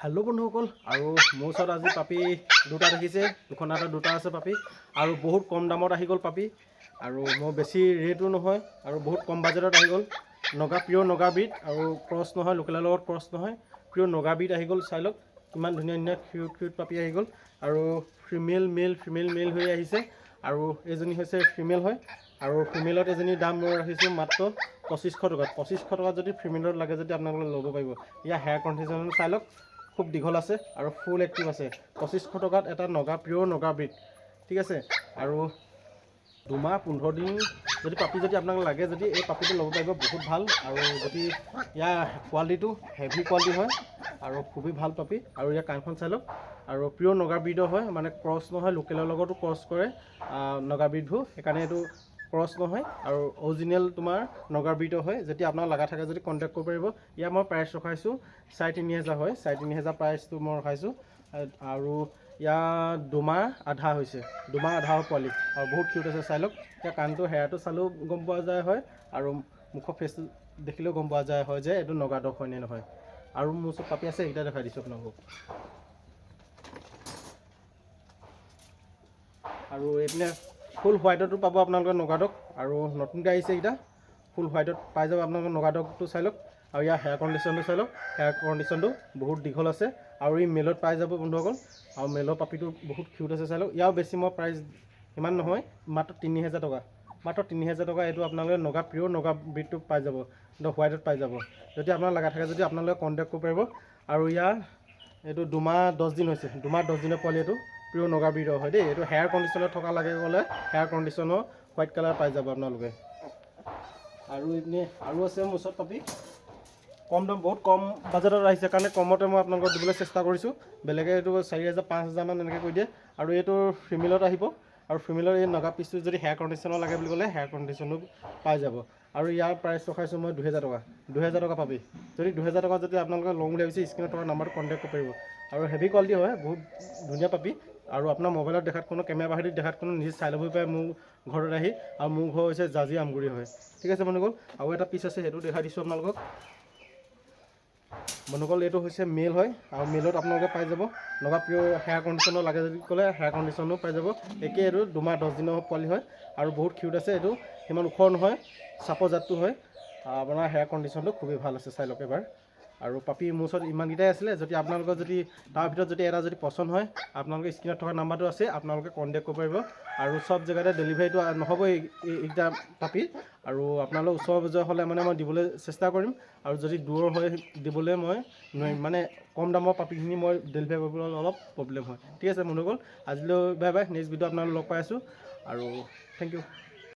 Hello' বন্ধুসকল, আৰু মোৰ ওচৰত আজি পাপি দুটা দেখিছে, দুখন এটা দুটা আছে পাপি, আৰু বহুত কম দামত আহি গ'ল পাপি, আৰু মই বেছি ৰেটো নহয়, আৰু বহুত কম বাজেটত আহি গ'ল। পিয়'ৰ নগা ব্ৰীড, আৰু ক্ৰছ নহয়, লোকেলৰ লগত ক্ৰছ নহয়, পিয়'ৰ নগা ব্ৰীড আহি গ'ল। চাই লওক কিমান ধুনীয়া ধুনীয়া কিউট পাপি আহি গ'ল, আৰু ফিমেল মেল হৈ আহিছে, আৰু এইজনী হৈছে ফিমেল হয়, আৰু ফিমেলত এজনী দাম মই ৰাখিছোঁ মাত্ৰ 2500 টকাত। 2500 টকাত যদি ফিমেলত লাগে যদি আপোনালোকে ল'ব পাৰিব। ইয়াৰ হেয়াৰ কণ্ডিশ্যন চাই লওক, খুব দীঘল আছে আৰু ফুল এক্টিভ আছে। 2500 টকাত এটা পিয়'ৰ নগা ব্ৰীড, ঠিক আছে। আৰু 2-15 দিন যদি পাপি যদি আপোনাক লাগে, যদি এই পাপিটো ল'ব পাৰিব, বহুত ভাল। আৰু যদি ইয়াৰ কোৱালিটিটো হেভি কোৱালিটি হয় আৰু খুবেই ভাল পাপি। আৰু ইয়াৰ কাণখন চাই লওক, আৰু পিয়'ৰ নগা ব্ৰীডৰ হয়, মানে ক্ৰছ নহয়, লোকেলৰ লগতো ক্ৰছ কৰে নগা ব্ৰীডবোৰ, সেইকাৰণে এইটো ক্ৰছ নহয় আৰু অৰিজিনেল তোমাৰ নগা ব্ৰীডৰ হয়। যদি আপোনাৰ লগা থাকে যদি কণ্টেক্ট কৰিব পাৰিব। ইয়াৰ মই প্ৰাইচ ৰখাইছোঁ 3500 হয়, 3500 প্ৰাইচটো মই ৰখাইছোঁ। আৰু ইয়াৰ 2 মাহ আধা হৈছে, 2 মাহ আধা পোৱালি, আৰু বহুত কিউট আছে। চাই লওক, এতিয়া কাণটো হেয়াৰটো চালেও গম পোৱা যায় হয়, আৰু মুখৰ ফেচটো দেখিলেও গম পোৱা যায় হয় যে এইটো নগা ডগ হয় নে নহয়। আৰু মোৰ ওচৰত পাপি আছে, এইকেইটা দেখাই দিছোঁ আপোনালোকক। আৰু এইপিনে ফুল হোৱাইটতো পাব আপোনালোকে নগা ডগ, আৰু নতুনকৈ আহিছে এইকেইটা ফুল হোৱাইটত পাই যাব আপোনালোকে নগা ডগটো। চাই লওক, আৰু ইয়াৰ হেয়াৰ কণ্ডিশ্যনটো চাই লওক, হেয়াৰ কণ্ডিশ্যনটো বহুত দীঘল আছে, আৰু ই মেলত পাই যাব বন্ধুসকল। আৰু মেলৰ পাপিটো বহুত কিউট আছে। চাই লওক, ইয়াৰ বেছি মই প্ৰাইচ ইমান নহয়, মাত্ৰ 3000 টকা, মাত্ৰ 3000 টকা। এইটো আপোনালোকে পিয়'ৰ নগা ব্ৰীডটো পাই যাব, হোৱাইটত পাই যাব। যদি আপোনাৰ লগা থাকে যদি আপোনালোকে কণ্টেক্ট কৰিব পাৰিব। আৰু ইয়াৰ এইটো 2 মাহ 10 দিন হৈছে, 2 মাহ 10 দিনৰ পোৱালি। এইটো পিয়'ৰ নগা ব্ৰীডৰ হয় দেই। এইটো হেয়াৰ কণ্ডিশ্যনত থকা লাগে গ'লে হেয়াৰ কণ্ডিশ্যনৰ হোৱাইট কালাৰ পাই যাব আপোনালোকে। আৰু এইপিনে আৰু আছে মোৰ ওচৰত পাপি, কম দাম, বহুত কম বাজেটত আহিছে কাৰণে কমতে মই আপোনালোকক দিবলৈ চেষ্টা কৰিছোঁ। বেলেগে এইটো 4000 5000 মান এনেকৈ কৰি দিয়ে। আৰু এইটো ফিমেলত আহিব, আৰু ফিমেলৰ এই নগা পিচটো যদি হেয়াৰ কণ্ডিশ্যনৰ লাগে বুলি ক'লে হেয়াৰ কণ্ডিশ্যনো পাই যাব। আৰু ইয়াৰ প্ৰাইচ ৰখাইছোঁ মই 2000 টকা, 2000 টকা পাবি। যদি 2000 টকা যদি আপোনালোকে লওঁ বুলি ভাবিছে, স্ক্ৰীনত থকা নাম্বাৰটো কণ্টেক্ট কৰিব পাৰিব। আৰু হেভি কোৱালিটি হয়, বহুত ধুনীয়া পাপি। আৰু আপোনাৰ মোবাইলত দেখাত কোনো, কেমেৰা বাহিৰত দেখাত কোনো, নিজে চাই ল'বই পাৰে মোৰ ঘৰত আহি। আৰু মোৰ ঘৰ হৈছে জাজি আমগুৰি হয়, ঠিক আছে বন্ধুসকল। আৰু এটা পিচ আছে, সেইটো দেখাই দিছোঁ আপোনালোকক বন্ধুসকল। এইটো হৈছে মেল হয়, আৰু মেলত আপোনালোকে পাই যাব পিয়'ৰ হেয়াৰ কণ্ডিশ্যনৰ লাগে যদি ক'লে হেয়াৰ কণ্ডিশ্যনো পাই যাব। একেই, এইটো 2 মাহ 10 দিনৰ পোৱালি হয়, আৰু বহুত কিউট আছে। এইটো সিমান ওখ নহয়, চাপৰ জাতটো হয়। আপোনাৰ হেয়াৰ কণ্ডিশ্যনটো খুবেই ভাল আছে, চাই লওক এবাৰ। আৰু পাপি মোৰ ওচৰত ইমানকেইটাই আছিলে। যদি আপোনালোকৰ যদি তাৰ ভিতৰত যদি এটা যদি পচন্দ হয়, আপোনালোকে স্ক্ৰীনত থকা নাম্বাৰটো আছে, আপোনালোকে কণ্টেক্ট কৰিব পাৰিব। আৰু চব জেগাতে ডেলিভাৰীটো নহ'বই এইকেইটা পাপি, আৰু আপোনালোক ওচৰ পাজৰ হ'লে মানে মই দিবলৈ চেষ্টা কৰিম। আৰু যদি দূৰৰ হয় দিবলৈ মই নোৱাৰিম, মানে কম দামৰ পাপিখিনি মই ডেলিভাৰী কৰিবলৈ অলপ প্ৰব্লেম হয়, ঠিক আছে বন্ধুসকল। আজিলৈ বাই বাই, নেক্সট ভিডিঅ' আপোনালোকক লগ পাই আছোঁ, আৰু থেংক ইউ।